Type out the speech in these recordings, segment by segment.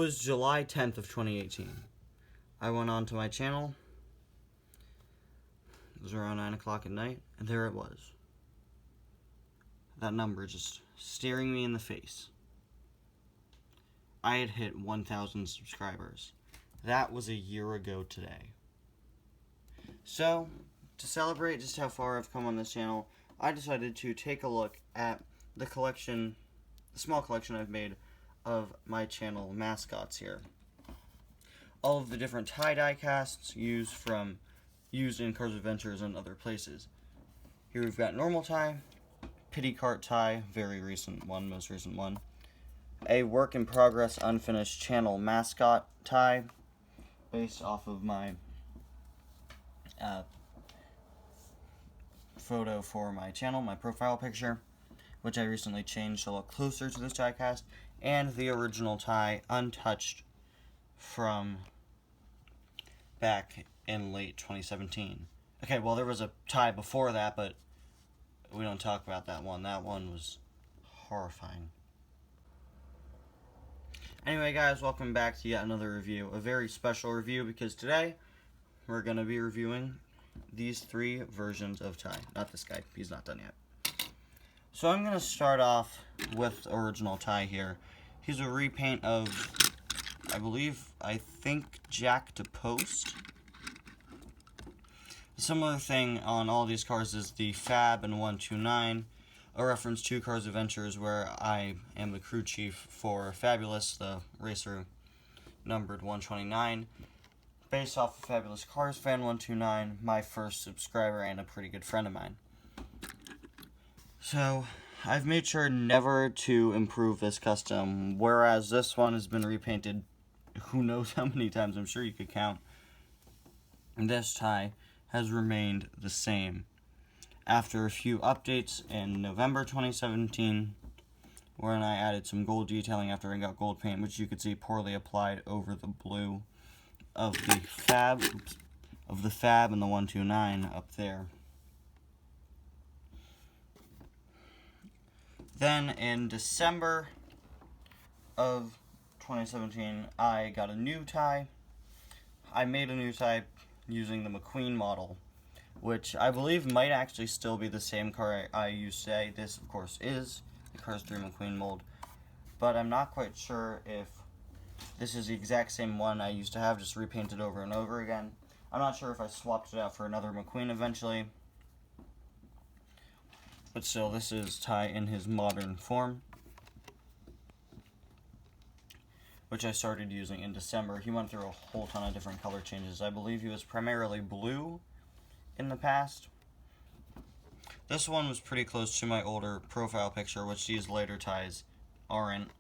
was July 10th of 2018. I went onto my channel. It was around 9 o'clock at night, and there it was. That number just staring me in the face. I had hit 1,000 subscribers. That was a year ago today. So, to celebrate just how far I've come on this channel, I decided to take a look at the small collection I've made of my channel mascots here. All of the different tie die casts used in Cars Adventures and other places. Here we've got normal tie, pity cart tie, very recent one, most recent one. A work in progress unfinished channel mascot tie, based off of my photo for my channel, my profile picture, which I recently changed to look closer to this die cast, and the original tie, untouched, from back in late 2017. Okay, well, there was a tie before that, but we don't talk about that one. That one was horrifying. Anyway, guys, welcome back to yet another review. A very special review, because today we're going to be reviewing these three versions of tie. Not this guy. He's not done yet. So I'm going to start off with the original tie here. He's a repaint of, I think Jack to Post. A similar thing on all these cars is the Fab and 129, a reference to Cars Adventures, where I am the crew chief for Fabulous, the racer numbered 129. Based off of Fabulous Cars Fan 129, my first subscriber and a pretty good friend of mine. So, I've made sure never to improve this custom, whereas this one has been repainted who knows how many times, I'm sure you could count. And this tie has remained the same. After a few updates in November 2017, when I added some gold detailing after I got gold paint, which you could see poorly applied over the blue of the Fab, and the 129 up there. Then in December of 2017, I got a new tie. I made a new tie using the McQueen model, which I believe might actually still be the same car I used today. This, of course, is the Cars 3 McQueen mold, but I'm not quite sure if this is the exact same one I used to have, just repainted over and over again. I'm not sure if I swapped it out for another McQueen eventually, but still, this is Ty in his modern form, which I started using in December. He went through a whole ton of different color changes. I believe he was primarily blue in the past. This one was pretty close to my older profile picture, which these later ties aren't,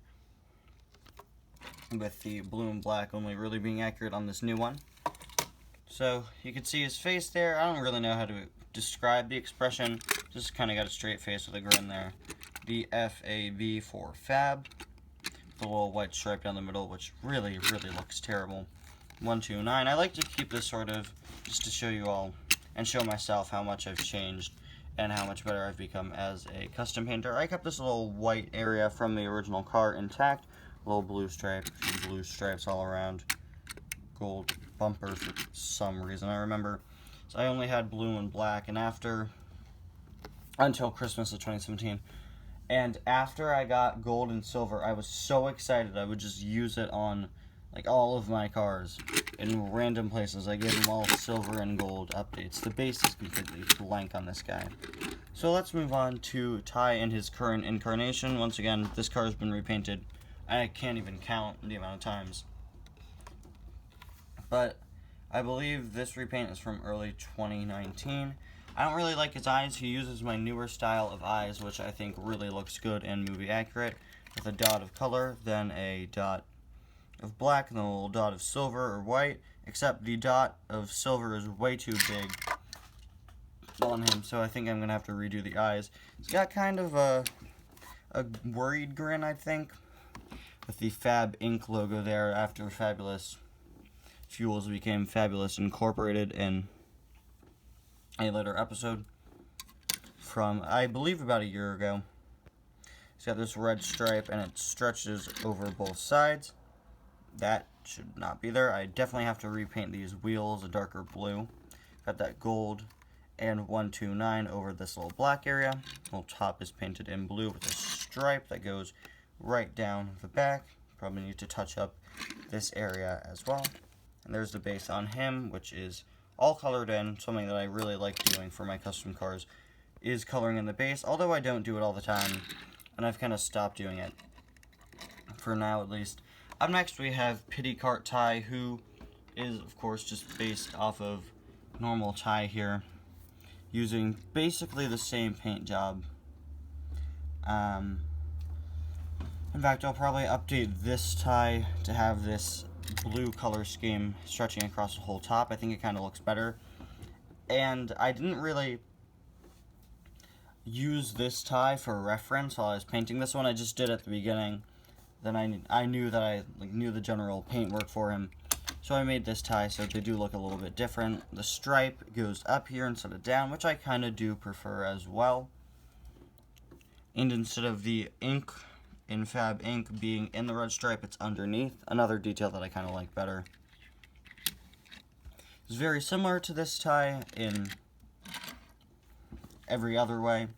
with the blue and black only really being accurate on this new one. So you can see his face there. I don't really know how to describe the expression, just kind of got a straight face with a grin there. The FAB for Fab, the little white stripe down the middle, which really looks terrible. 129. I like to keep this sort of just to show you all and show myself how much I've changed and how much better I've become as a custom painter. I kept this little white area from the original car intact. Little blue stripe, blue stripes all around. Gold bumper for some reason, I remember. So I only had blue and black, and until Christmas of 2017. And after I got gold and silver, I was so excited I would just use it on like all of my cars in random places. I gave them all silver and gold updates. The base is completely blank on this guy. So let's move on to Ty in his current incarnation. Once again, this car has been repainted. I can't even count the amount of times. But I believe this repaint is from early 2019. I don't really like his eyes. He uses my newer style of eyes, which I think really looks good and movie accurate, with a dot of color, then a dot of black, and then a little dot of silver or white, except the dot of silver is way too big on him, so I think I'm going to have to redo the eyes. He's got kind of a worried grin, I think, with the Fab Inc. logo there after Fabulous Fuels became Fabulous Incorporated in a later episode from, I believe, about a year ago. It's got this red stripe and it stretches over both sides. that should not be there. I definitely have to repaint these wheels a darker blue. Got that gold and 129 over this little black area. The little top is painted in blue with a stripe that goes right down the back. Probably need to touch up this area as well. And there's the base on him, which is all colored in. Something that I really like doing for my custom cars is coloring in the base, although I don't do it all the time, and I've kind of stopped doing it, for now at least. Up next we have Pity Cart Ty, who is of course just based off of normal Ty here, using basically the same paint job. In fact, I'll probably update this Ty to have this blue color scheme stretching across the whole top. I think it kind of looks better. And I didn't really use this Ty for reference while I was painting this one. I just did it at the beginning. Then I knew that I knew the general paint work for him. So I made this Ty so they do look a little bit different. The stripe goes up here instead of down, which I kind of do prefer as well. And instead of the ink in Fab Ink being in the red stripe, it's underneath. Another detail that I kind of like better. It's very similar to this Ty in every other way,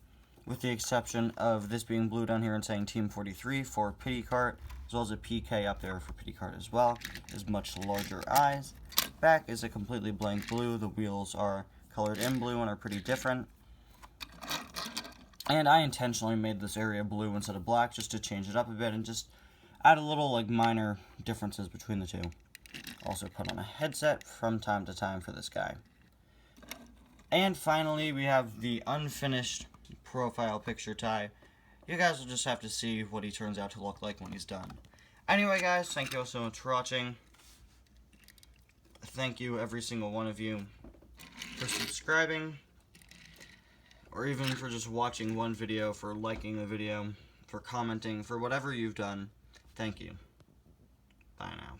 with the exception of this being blue down here and saying Team 43 for Pity Cart, as well as a PK up there for Pity Cart as well. Is much larger eyes. Back is a completely blank blue. The wheels are colored in blue and are pretty different. And I intentionally made this area blue instead of black just to change it up a bit and just add a little minor differences between the two. Also put on a headset from time to time for this guy. And finally we have the unfinished profile picture Ty. You guys will just have to see what he turns out to look like when he's done. Anyway guys, thank you all so much for watching. Thank you every single one of you for subscribing, or even for just watching one video, for liking the video, for commenting, for whatever you've done. Thank you. Bye now.